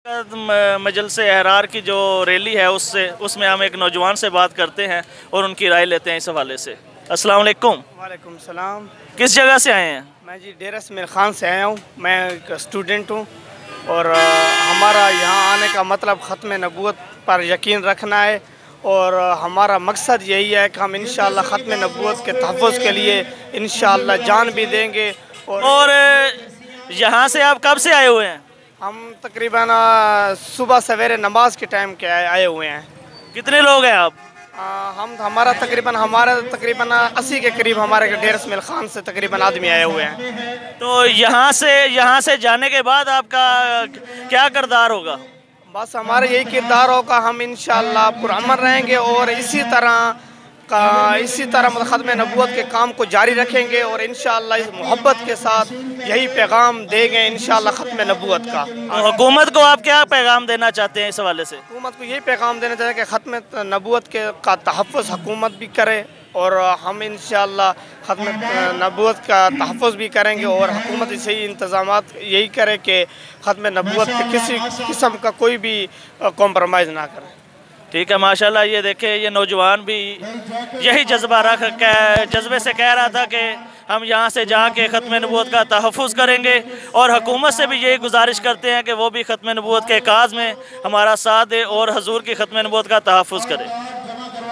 मजलिस एहरार की जो रैली है उसमें हम एक नौजवान से बात करते हैं और उनकी राय लेते हैं इस हवाले से। अस्सलाम वालेकुम। वालेकुम सलाम। किस जगह से आए हैं? मैं जी डेरा समीर खान से आया हूँ। मैं एक स्टूडेंट हूँ और हमारा यहाँ आने का मतलब ख़त्म नबूवत पर यकीन रखना है और हमारा मकसद यही है कि हम इंशाअल्लाह ख़त्म नबूवत के तहफ़्फ़ुज़ के लिए इंशाअल्लाह जान भी देंगे। और यहाँ से आप कब से आए हुए हैं? हम तकरीबन सुबह सवेरे नमाज के टाइम के आए हुए हैं। कितने लोग हैं आप? हमारा तकरीबन 80 के करीब हमारे डेरा समीर खान से तकरीबन आदमी आए हुए हैं। तो यहाँ से जाने के बाद आपका क्या किरदार होगा? बस हमारा यही किरदार होगा, हम इंशाअल्लाह पुरअमन रहेंगे और इसी तरह मतलब ख़त्म नबूवत के काम को जारी रखेंगे और इंशाअल्लाह इस मोहब्बत के साथ यही पैगाम देंगे इंशाअल्लाह ख़त्म नबूवत का। तो हुकूमत को आप क्या पैगाम देना चाहते हैं इस हवाले से? हुकूमत को यही पैगाम देना चाहते हैं कि ख़त्म नबूवत का तहफ़्फ़ुज़ हुकूमत भी करे और हम इंशाअल्लाह ख़त्म नबूवत का तहफ़्फ़ुज़ भी करेंगे और हुकूमत सही इंतज़ामात यही करे कि ख़त्म नबूवत पे किसी किस्म का कोई भी कॉम्प्रोमाइज़ ना करे। ठीक है, माशाल्लाह। ये देखें, ये नौजवान भी यही जज्बे से कह रहा था कि हम यहाँ से जाके ख़त्म नबूवत का तहफ़्फ़ुज़ करेंगे और हुकूमत से भी यही गुजारिश करते हैं कि वो भी ख़त्म नबूवत के काज में हमारा साथ दे और हजूर की ख़त्म नबूवत का तहफ़्फ़ुज़ करे।